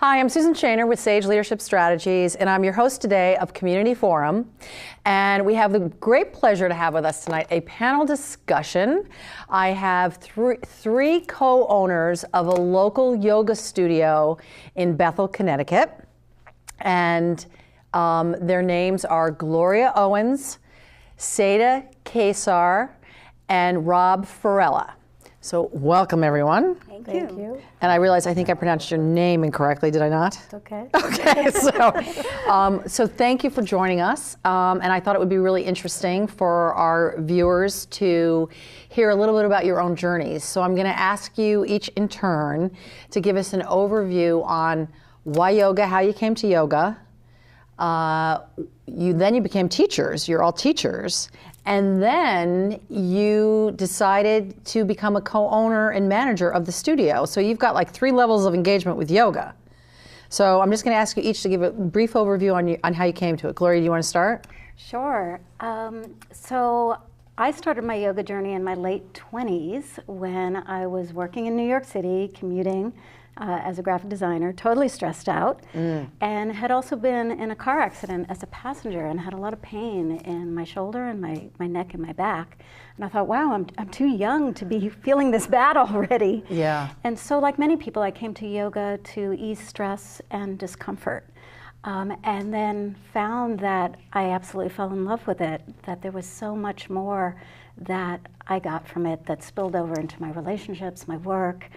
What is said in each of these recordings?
Hi, I'm Susan Shaner with Sage Leadership Strategies, and I'm your host today of Community Forum. And we have the great pleasure to have with us tonight a panel discussion. I have three co-owners of a local yoga studio in Bethel, Connecticut. And their names are Gloria Owens, Saeeda Quaisar, and Rob Farella. So welcome, everyone. Thank you. And I realize I think I pronounced your name incorrectly. Did I not? It's okay. Okay. So thank you for joining us. And I thought it would be really interesting for our viewers to hear a little bit about your own journeys. So I'm going to ask you each in turn to give us an overview on why yoga, how you came to yoga. Then you became teachers. You're all teachers. And then you decided to become a co-owner and manager of the studio. So you've got like 3 levels of engagement with yoga. So I'm just going to ask you each to give a brief overview on how you came to it. Gloria, do you want to start? Sure. So I started my yoga journey in my late 20s when I was working in New York City, commuting as a graphic designer, totally stressed out, and had also been in a car accident as a passenger and had a lot of pain in my shoulder and my neck and my back. And I thought, wow, I'm too young to be feeling this bad already. Yeah. And so like many people, I came to yoga to ease stress and discomfort. And then found that I absolutely fell in love with it, that there was so much more that I got from it that spilled over into my relationships, my work.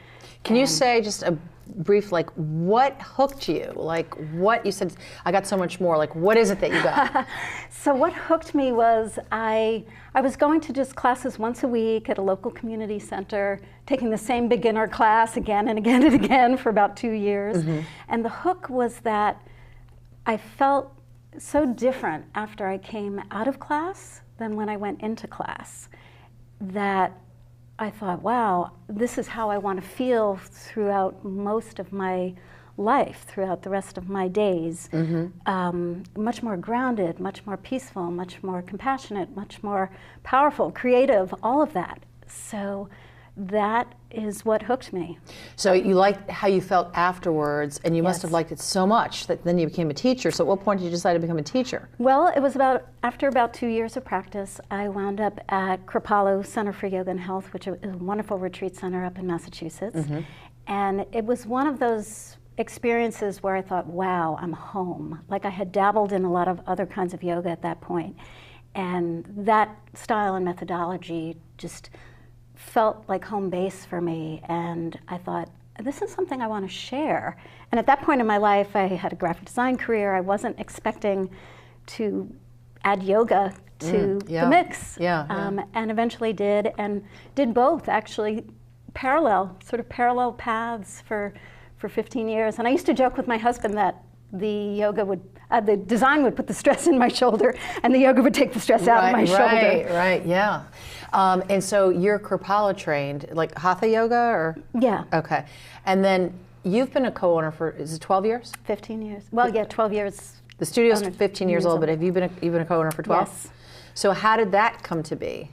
Can you say just a brief, like, what hooked you? Like, what you said, I got so much more. Like, what is it that you got? So what hooked me was I was going to just classes once a week at a local community center, taking the same beginner class again and again and again for about 2 years. Mm-hmm. And the hook was that I felt so different after I came out of class than when I went into class, that I thought, wow, this is how I want to feel throughout most of my life, throughout the rest of my days. Mm-hmm. Much more grounded, much more peaceful, much more compassionate, much more powerful, creative, all of that. So that is what hooked me. So you liked how you felt afterwards, and you must Yes. have liked it so much that then you became a teacher. So at what point did you decide to become a teacher? Well, it was after about 2 years of practice, I wound up at Kripalu Center for Yoga and Health, which is a wonderful retreat center up in Massachusetts. Mm-hmm. And it was one of those experiences where I thought, wow, I'm home. Like I had dabbled in a lot of other kinds of yoga at that point. And that style and methodology just felt like home base for me, and I thought, this is something I want to share. And at that point in my life, I had a graphic design career. I wasn't expecting to add yoga to the mix, and eventually did, and did both actually sort of parallel paths for 15 years. And I used to joke with my husband that the design would put the stress in my shoulder, and the yoga would take the stress out of my shoulder. Right, yeah. And so you're Kripalu trained, like Hatha yoga, or? Yeah. Okay. And then you've been a co-owner for, is it 12 years? 15 years. Well, yeah, 12 years. The studio's 15 years old, but have you been a co-owner for 12? Yes. So how did that come to be?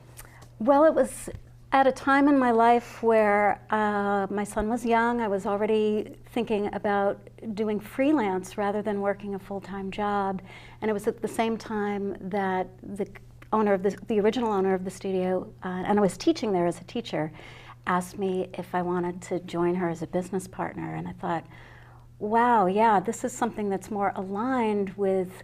Well, it was at a time in my life where my son was young. I was already thinking about doing freelance rather than working a full-time job. And it was at the same time that the original owner of the studio, and I was teaching there as a teacher, asked me if I wanted to join her as a business partner. And I thought, wow, yeah, this is something that's more aligned with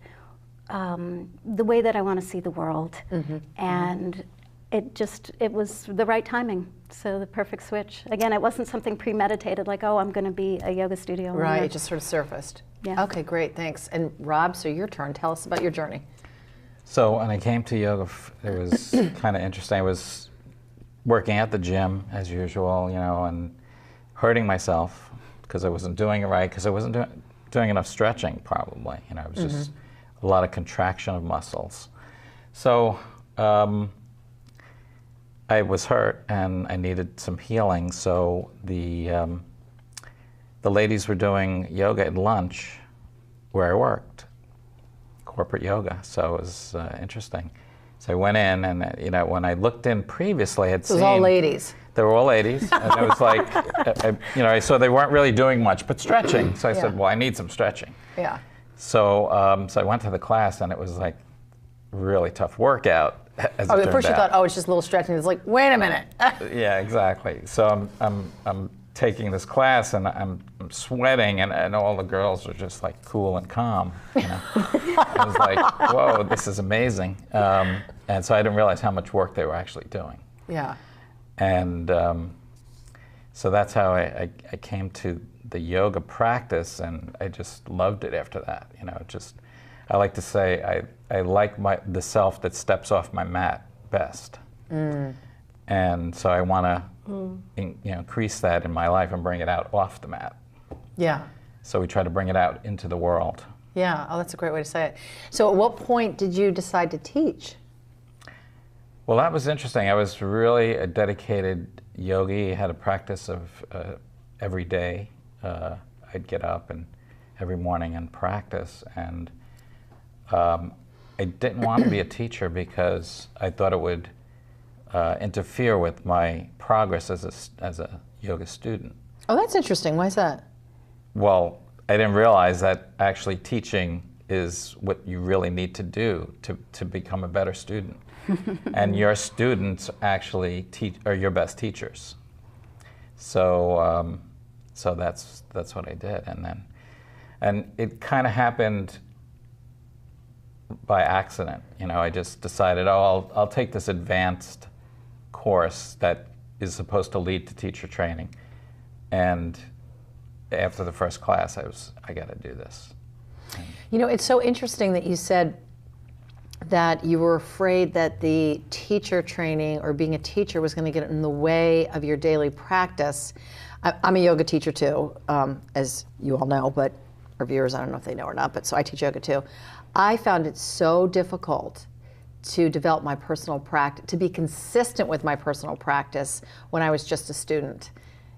the way that I want to see the world. Mm-hmm. And it was the right timing. So the perfect switch. Again, it wasn't something premeditated, like, oh, I'm going to be a yoga studio owner. Right, it just sort of surfaced. Yeah. Okay, great, thanks. And Rob, so your turn. Tell us about your journey. So when I came to yoga, it was kind of interesting. I was working at the gym as usual, and hurting myself because I wasn't doing it right, because I wasn't doing enough stretching probably. It was just a lot of contraction of muscles. So I was hurt and I needed some healing. So the ladies were doing yoga at lunch where I worked, corporate yoga. So it was interesting. So I went in, and when I looked in previously, I had seen... It was all ladies. They were all ladies, and it was like, so they weren't really doing much but stretching. So I said, well, I need some stretching. Yeah. So I went to the class, and it was like really tough workout. As it At first you out. thought, it's just a little stretching. It's like, wait a minute. Yeah, exactly. So I'm taking this class, and I'm sweating, and all the girls are just like cool and calm. I was like, whoa, this is amazing. And so I didn't realize how much work they were actually doing. Yeah. And so that's how I came to the yoga practice, and I just loved it after that. I like to say I like the self that steps off my mat best. And so I want to increase that in my life and bring it out off the mat. Yeah. So we try to bring it out into the world. Yeah, oh, that's a great way to say it. So at what point did you decide to teach? Well, that was interesting. I was really a dedicated yogi. I had a practice of every day. I'd get up and every morning and practice. And I didn't want to be a teacher because I thought it would interfere with my progress as a yoga student. Oh, that's interesting. Why is that? Well, I didn't realize that actually teaching is what you really need to do to become a better student. And your students actually are your best teachers. So so that's what I did, and it kind of happened by accident. I just decided, I'll take this advanced course that is supposed to lead to teacher training, and after the first class, I got to do this. It's so interesting that you said that you were afraid that the teacher training or being a teacher was going to get in the way of your daily practice. I'm a yoga teacher too, as you all know, but our viewers, I don't know if they know or not, but so I teach yoga too. I found it so difficult to develop my personal practice, to be consistent with my personal practice when I was just a student.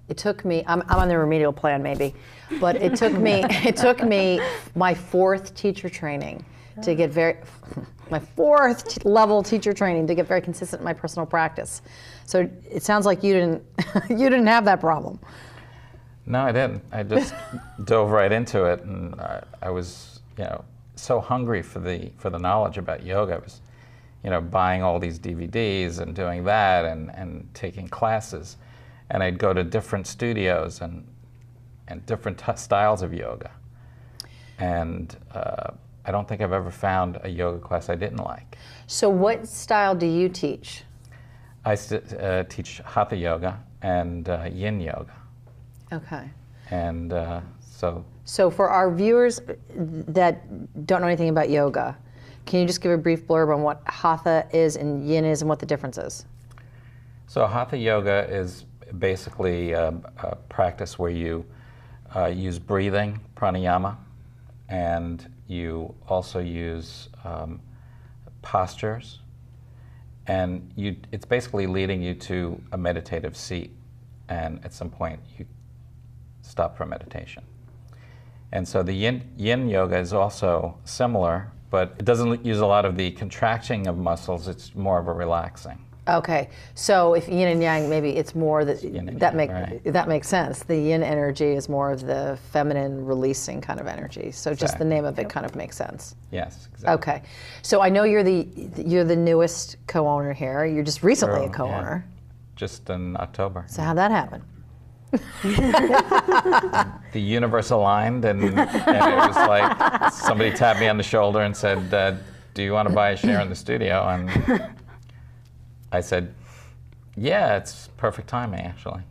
It took me, I'm on the remedial plan maybe, but it took me my fourth teacher training to get my fourth level teacher training to get very consistent in my personal practice. So it sounds like you didn't have that problem. No, I didn't. I just dove right into it, and I was so hungry for the knowledge about yoga. I was buying all these DVDs and doing that and taking classes, and I'd go to different studios and different styles of yoga, and I don't think I've ever found a yoga class I didn't like. So what style do you teach? I teach Hatha yoga and Yin yoga. Okay. And So for our viewers that don't know anything about yoga, can you just give a brief blurb on what Hatha is and Yin is and what the difference is? So Hatha yoga is basically a practice where you use breathing, pranayama, and you also use postures, and it's basically leading you to a meditative seat, and at some point you stop for meditation. And so the yin yoga is also similar, but it doesn't use a lot of the contracting of muscles, it's more of a relaxing. Okay, so if yin and yang, maybe it's more that Right. that makes sense. The yin energy is more of the feminine releasing kind of energy. So just the name of it kind of makes sense. Yes, exactly. Okay, so I know you're the newest co-owner here. You're just recently a co-owner. Yeah. Just in October. So how'd that happen? The universe aligned, and it was like somebody tapped me on the shoulder and said, "Do you want to buy a share in the studio?" And I said, yeah, it's perfect timing, actually.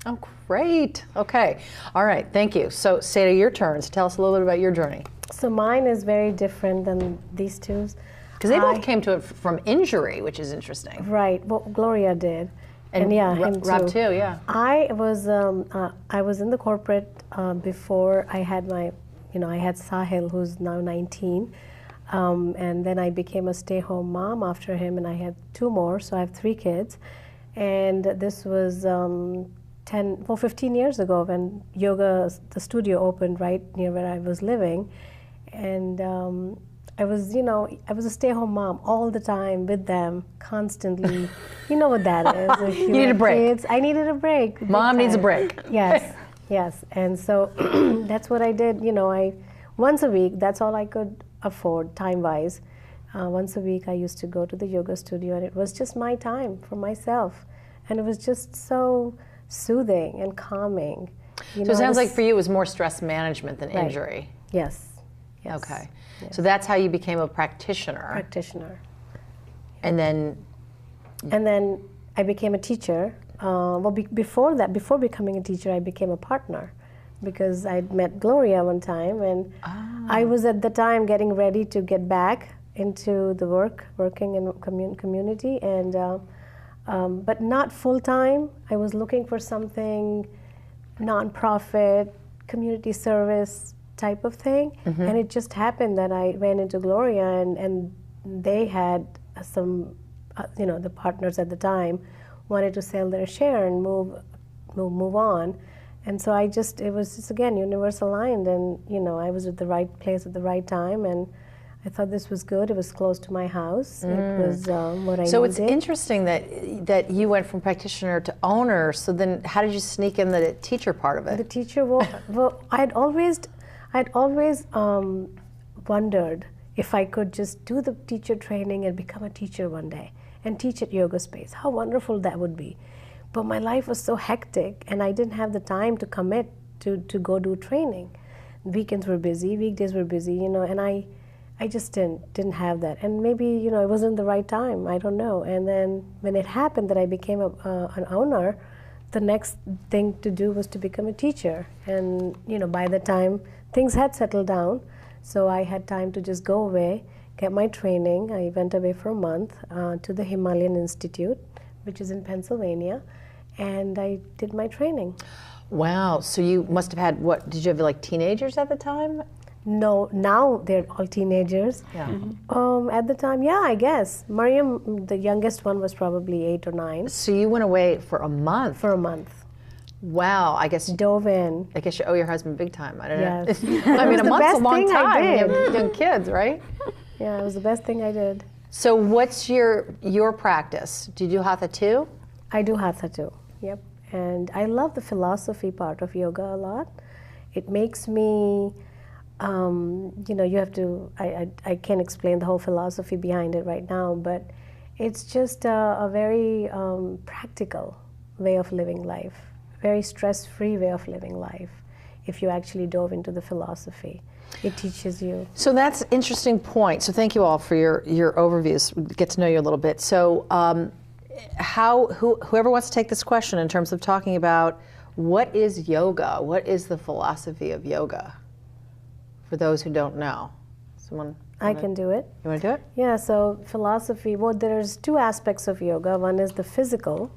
Oh, great. Okay. All right. Thank you. So, Saeeda, your turn. So tell us a little bit about your journey. So mine is very different than these two's. Because they both came to it from injury, which is interesting. Right. Well, Gloria did. And yeah, him Rob too, yeah. I was in the corporate before I had I had Sahil, who's now 19. And then I became a stay-home mom after him, and I had 2 more, so I have 3 kids. And this was 15 years ago when the studio opened right near where I was living. And I was, I was a stay-home mom all the time with them, constantly. You know what that is. If you need a have break. Kids, I needed a break. big Mom needs a time. break. Yes, yes. And so that's what I did. Once a week, that's all I could afford time-wise. Once a week, I used to go to the yoga studio, and it was just my time for myself. And it was just so soothing and calming. So it sounds like for you it was more stress management than injury. Yes. Yes. Okay. Yes. So that's how you became a practitioner. Practitioner. And then I became a teacher. Before that, before becoming a teacher, I became a partner because I'd met Gloria one time, and I was at the time getting ready to get back into the working in community, and but not full time. I was looking for something nonprofit, community service type of thing, and it just happened that I ran into Gloria, and they had some, the partners at the time wanted to sell their share and move on, and so it was just again universe aligned, and I was at the right place at the right time, and I thought this was good. It was close to my house. It was what I needed. So it's interesting that you went from practitioner to owner. So then, how did you sneak in the teacher part of it? The teacher, well, I'd always wondered if I could just do the teacher training and become a teacher one day and teach at YogaSpace. How wonderful that would be. But my life was so hectic, and I didn't have the time to commit to go do training. Weekends were busy, weekdays were busy, and I just didn't have that, and maybe it wasn't the right time. I don't know. And then when it happened that I became an owner, the next thing to do was to become a teacher. And by the time things had settled down, so I had time to just go away, get my training. I went away for a month to the Himalayan Institute, which is in Pennsylvania, and I did my training. Wow. So you must have had did you have like teenagers at the time? No, now they're all teenagers. Yeah. At the time, yeah, I guess. Mariam, the youngest one, was probably 8 or 9. So you went away for a month? For a month. Wow, I guess. Dove in. I guess you owe your husband big time. I don't Yes. know. I mean, a the month's a best long thing I time. You did. have young kids, right? Yeah, it was the best thing I did. So what's your practice? Do you do hatha too? I do hatha too, yep. And I love the philosophy part of yoga a lot. It makes me, you have to, I can't explain the whole philosophy behind it right now, but it's just a very practical way of living life, very stress-free way of living life, if you actually dove into the philosophy. It teaches you. So that's an interesting point. So thank you all for your overviews. Get to know you a little bit. So whoever wants to take this question in terms of talking about what is yoga? What is the philosophy of yoga? For those who don't know. I can do it. You want to do it? Yeah, so philosophy, there's 2 aspects of yoga. One is the physical,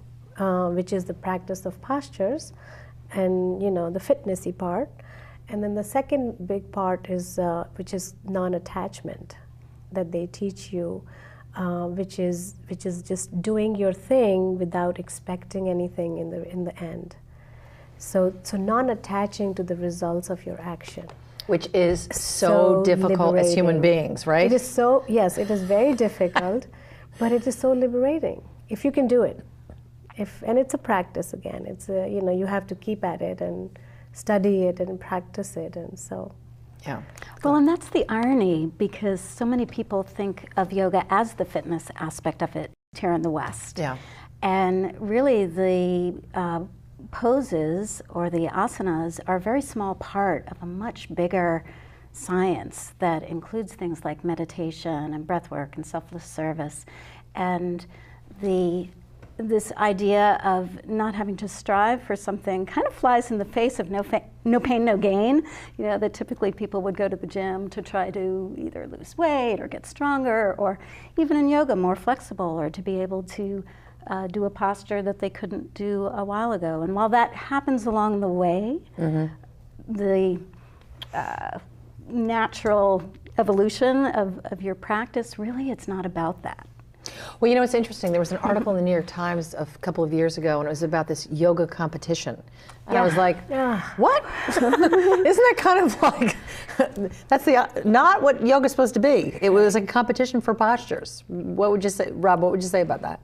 which is the practice of postures and, the fitnessy part. And then the second big part is, which is non-attachment, that they teach you, which is just doing your thing without expecting anything in the end. So non-attaching to the results of your action. Which is so difficult as human beings, right? It is so, yes, it is very difficult, but it is so liberating if you can do it. And it's a practice again. It's you have to keep at it and study it and practice it, and so. Yeah. Well, and that's the irony, because so many people think of yoga as the fitness aspect of it here in the West. Yeah. And really the poses or the asanas are a very small part of a much bigger science that includes things like meditation and breath work and selfless service. And this idea of not having to strive for something kind of flies in the face of no pain, no gain. That typically people would go to the gym to try to either lose weight or get stronger, or even in yoga more flexible, or to be able to do a posture that they couldn't do a while ago. And while that happens along the way, the natural evolution of your practice, really it's not about that. Well, you know, it's interesting. There was an article in the New York Times a couple of years ago, and it was about this yoga competition. And I was like, what? Isn't that kind of like, that's not what yoga's supposed to be. It was like a competition for postures. What would you say, Rob, what would you say about that?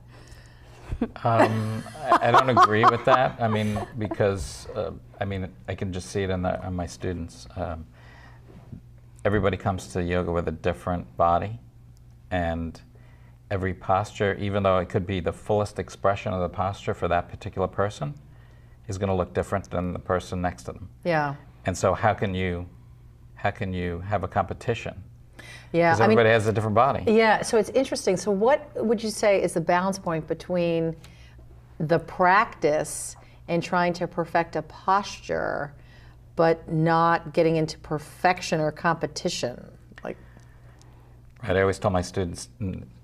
I don't agree with that. I mean, because, I can just see it in my students. Everybody comes to yoga with a different body, and every posture, even though it could be the fullest expression of the posture for that particular person, is going to look different than the person next to them. Yeah. And so how can you have a competition? Yeah, because everybody has a different body. Yeah, so it's interesting. So what would you say is the balance point between the practice and trying to perfect a posture, but not getting into perfection or competition? Like, right, I always tell my students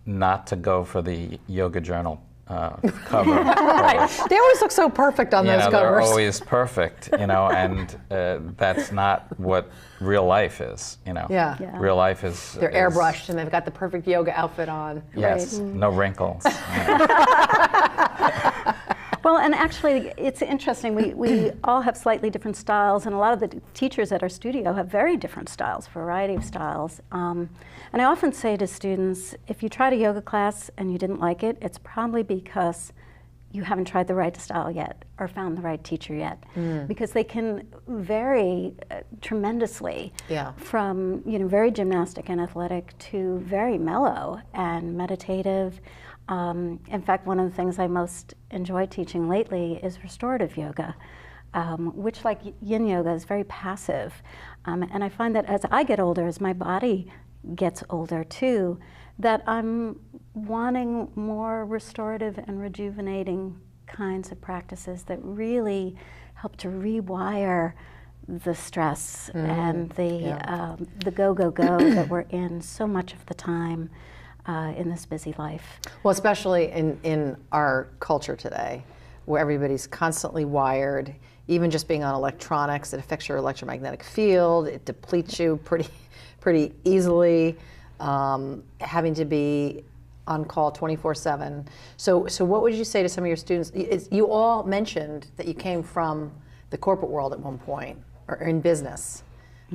not to go for the Yoga Journal cover. Right. They always look so perfect on those covers. They're always perfect, and that's not what real life is, Yeah. Real life is... They're airbrushed and they've got the perfect yoga outfit on. Yes, right. No wrinkles. Well, and actually, it's interesting. We all have slightly different styles, and a lot of the teachers at our studio have very different styles, variety of styles. And I often say to students, if you tried a yoga class and you didn't like it, it's probably because you haven't tried the right style yet or found the right teacher yet. Because they can vary tremendously from very gymnastic and athletic to very mellow and meditative. In fact, one of the things I most enjoy teaching lately is restorative yoga, which, like yin yoga, is very passive. And I find that as I get older, as my body gets older too, that I'm wanting more restorative and rejuvenating kinds of practices that really help to rewire the stress and the go, go, go that we're in so much of the time in this busy life. Well, especially in our culture today, where everybody's constantly wired, even just being on electronics, it affects your electromagnetic field, it depletes you pretty easily, having to be on call 24/7. So what would you say to some of your students? You all mentioned that you came from the corporate world at one point, or in business.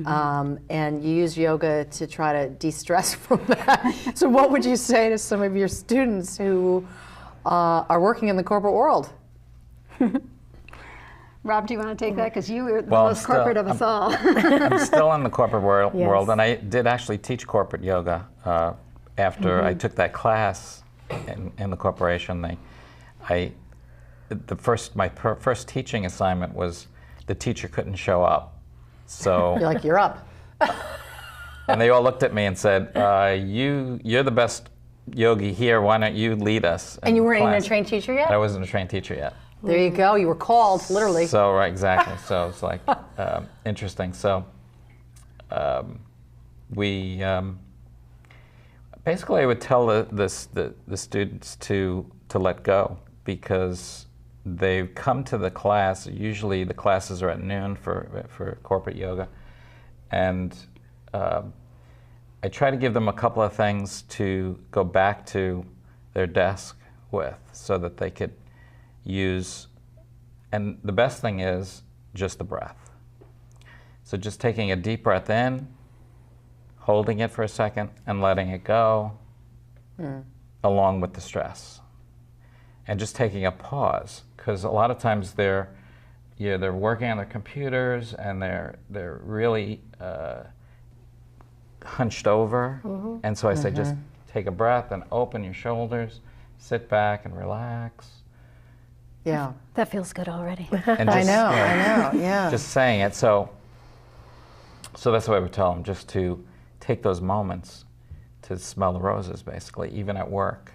And you use yoga to try to de-stress from that. So what would you say to some of your students who are working in the corporate world? Rob, do you want to take that? Because you were the most corporate of us all. I'm still in the corporate world, and I did actually teach corporate yoga after I took that class in the corporation. My first teaching assignment was the teacher couldn't show up. So you're like, you're up. And they all looked at me and said, you're the best yogi here, why don't you lead us? And you weren't even a trained teacher yet? I wasn't a trained teacher yet. There you go, you were called, literally. So, right, exactly. So it's like, interesting. So we, basically I would tell the students to let go, because they come to the class, usually the classes are at noon for corporate yoga, and I try to give them a couple of things to go back to their desk with, so that they could use, and the best thing is just the breath. So just taking a deep breath in, holding it for a second, and letting it go, along with the stress. And just taking a pause, because a lot of times they're working on their computers and they're really hunched over, and so I say just take a breath and open your shoulders, sit back and relax. Yeah, that feels good already. And just, I know, yeah. Just saying it, so that's what I would tell them, just to take those moments to smell the roses, basically, even at work.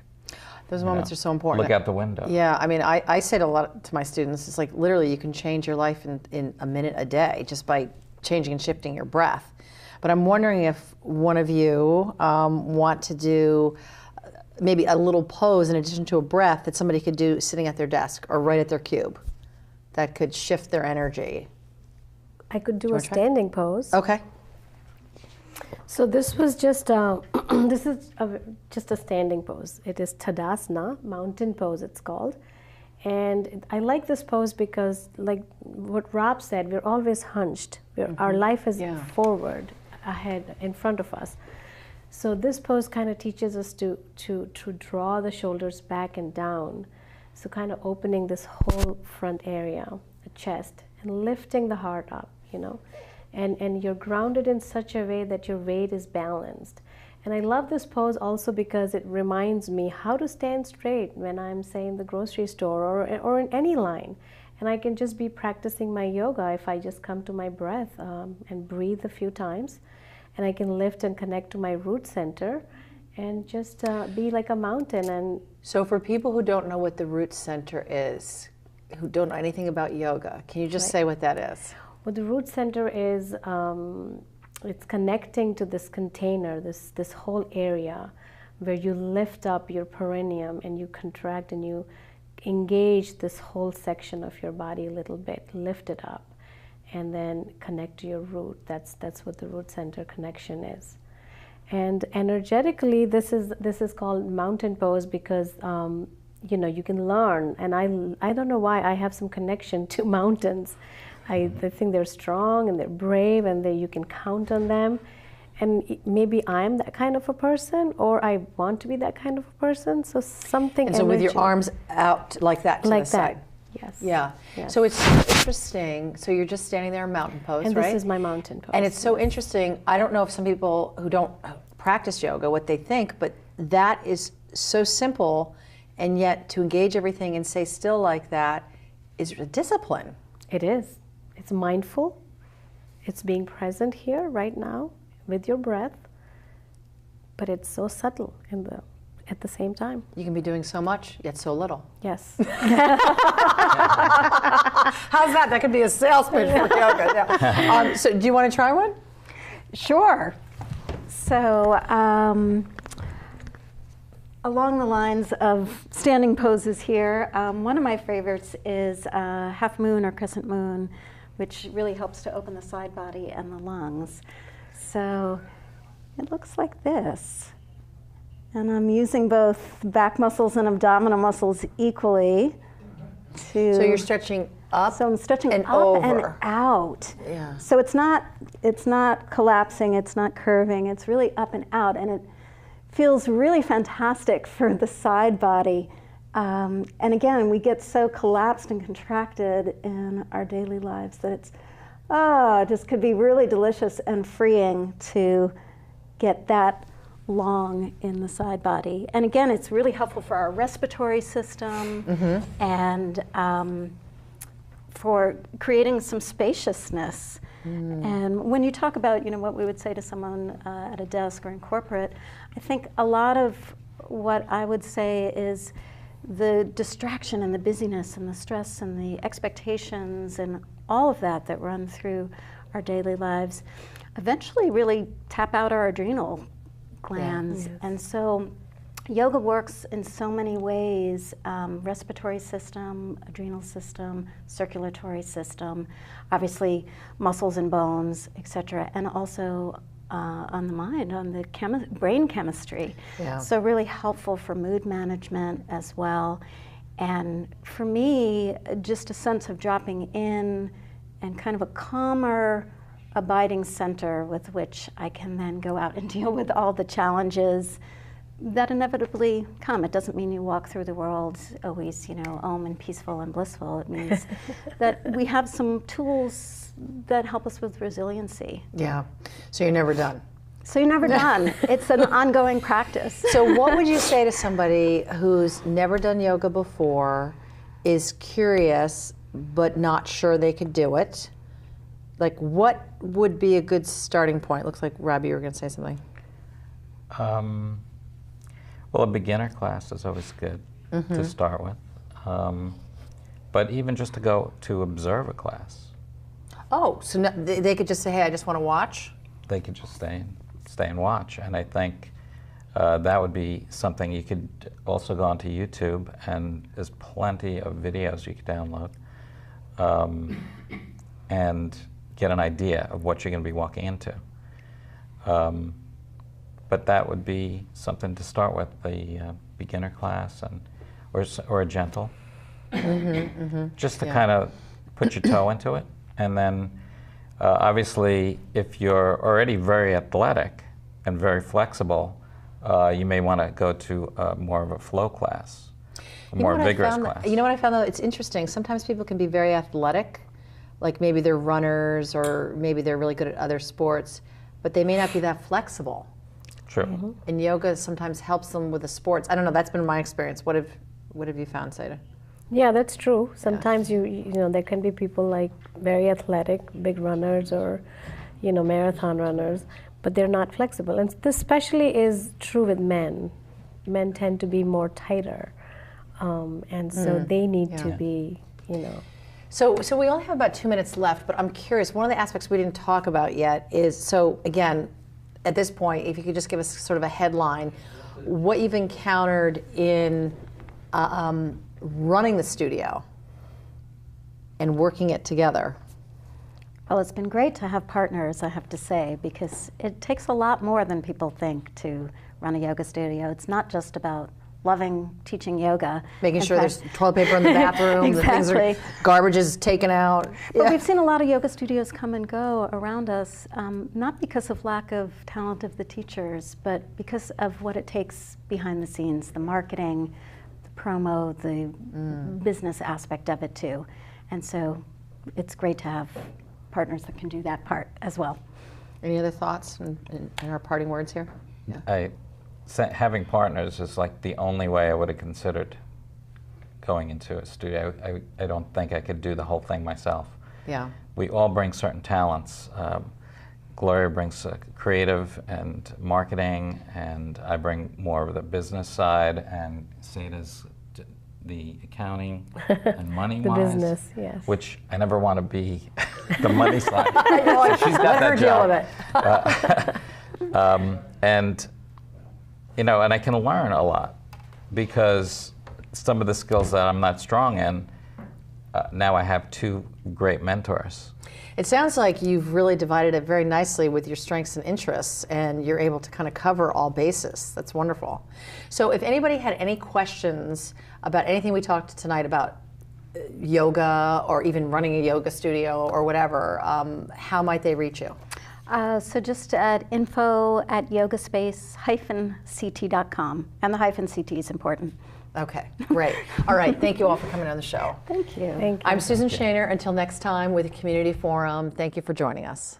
Those moments are so important. Look out the window. Yeah, I mean, I say it a lot to my students. It's like, literally, you can change your life in a minute a day just by changing and shifting your breath. But I'm wondering if one of you want to do maybe a little pose in addition to a breath that somebody could do sitting at their desk or right at their cube that could shift their energy. I could do a standing pose. Okay. So this was just just a standing pose. It is Tadasana, mountain pose it's called. And I like this pose because, like what Rob said, we're always hunched. Our life is forward, ahead, in front of us. So this pose kind of teaches us to draw the shoulders back and down. So kind of opening this whole front area, the chest, and lifting the heart up, you know. And you're grounded in such a way that your weight is balanced. And I love this pose also because it reminds me how to stand straight when I'm, say, in the grocery store or in any line. And I can just be practicing my yoga if I just come to my breath and breathe a few times. And I can lift and connect to my root center and just be like a mountain. And so for people who don't know what the root center is, who don't know anything about yoga, can you just say what that is? Well, the root center is, it's connecting to this container, this whole area where you lift up your perineum and you contract and you engage this whole section of your body a little bit, lift it up, and then connect to your root. That's what the root center connection is. And energetically, this is called mountain pose because you know, you can learn. And I don't know why I have some connection to mountains. I think they're strong and they're brave and you can count on them. And maybe I'm that kind of a person, or I want to be that kind of a person. So something. And so with your arms out like that to the side. Yes. Yeah. Yes. So it's interesting. So you're just standing there in mountain pose, and right? This is my mountain pose. And it's so interesting. I don't know if some people who don't practice yoga what they think, but that is so simple, and yet to engage everything and stay still like that is a discipline. It is. It's mindful. It's being present here right now with your breath, but it's so subtle at the same time. You can be doing so much, yet so little. Yes. How's that? That could be a sales pitch for yoga. Yeah. So do you want to try one? Sure. So along the lines of standing poses here, one of my favorites is half moon or crescent moon, which really helps to open the side body and the lungs. So it looks like this. And I'm using both back muscles and abdominal muscles equally to... So you're stretching up. So I'm stretching and up over. and out. Yeah. So it's not collapsing, it's not curving, it's really up and out, and it feels really fantastic for the side body. And again, we get so collapsed and contracted in our daily lives that it just could be really delicious and freeing to get that long in the side body. And again, it's really helpful for our respiratory system and for creating some spaciousness. And when you talk about, you know, what we would say to someone at a desk or in corporate, I think a lot of what I would say is the distraction and the busyness and the stress and the expectations and all of that run through our daily lives eventually really tap out our adrenal glands. And so yoga works in so many ways, respiratory system, adrenal system, circulatory system, obviously muscles and bones, etc., and also on the mind, on the brain chemistry. Yeah. So really helpful for mood management as well. And for me, just a sense of dropping in and kind of a calmer, abiding center with which I can then go out and deal with all the challenges that inevitably come. It doesn't mean you walk through the world always, you know, and peaceful and blissful. It means that we have some tools that help us with resiliency. Yeah. So you're never done. So you're never done. It's an ongoing practice. So what would you say to somebody who's never done yoga before, is curious but not sure they could do it? Like, what would be a good starting point? Looks like, Robbie, you were going to say something. Well, a beginner class is always good to start with. But even just to go to observe a class. Oh, so no, they could just say, hey, I just want to watch? They could just stay and watch. And I think that would be something. You could also go onto YouTube, and there's plenty of videos you could download and get an idea of what you're going to be walking into. But that would be something to start with, the beginner class, and or a gentle, just to kind of put your toe into it. And then obviously, if you're already very athletic and very flexible, you may want to go to more of a flow class, a more vigorous class. You know what I found, though? It's interesting. Sometimes people can be very athletic, like maybe they're runners or maybe they're really good at other sports, but they may not be that flexible. True. And yoga sometimes helps them with the sports. I don't know, that's been my experience. What have you found, Saeeda? Yeah, that's true. Sometimes you know there can be people like very athletic, big runners, or marathon runners, but they're not flexible. And this especially is true with men. Men tend to be more tighter, and so they need to be, So we only have about 2 minutes left, but I'm curious. One of the aspects we didn't talk about yet is, so again, at this point, if you could just give us sort of a headline, what you've encountered in running the studio and working it together. Well, it's been great to have partners, I have to say, because it takes a lot more than people think to run a yoga studio. It's not just about loving teaching yoga. Making sure there's toilet paper in the bathroom, exactly. Garbage is taken out. But we've seen a lot of yoga studios come and go around us, not because of lack of talent of the teachers, but because of what it takes behind the scenes, the marketing, the promo, the business aspect of it too. And so it's great to have partners that can do that part as well. Any other thoughts in our parting words here? Yeah. Having partners is like the only way I would have considered going into a studio. I don't think I could do the whole thing myself. Yeah. We all bring certain talents. Gloria brings creative and marketing, and I bring more of the business side, and Saeeda's the accounting and money-wise. The business, yes. Which I never want to be the money side. So she's got that job. Deal with it. And I can learn a lot, because some of the skills that I'm not strong in, now I have two great mentors. It sounds like you've really divided it very nicely with your strengths and interests, and you're able to kind of cover all bases. That's wonderful. So if anybody had any questions about anything we talked tonight about yoga, or even running a yoga studio or whatever, how might they reach you? So just at info@yogaspace-ct.com, and the -ct is important. Okay, great. All right, thank you all for coming on the show. Thank you. Thank you. I'm Susan Shaner. Until next time with Community Forum, thank you for joining us.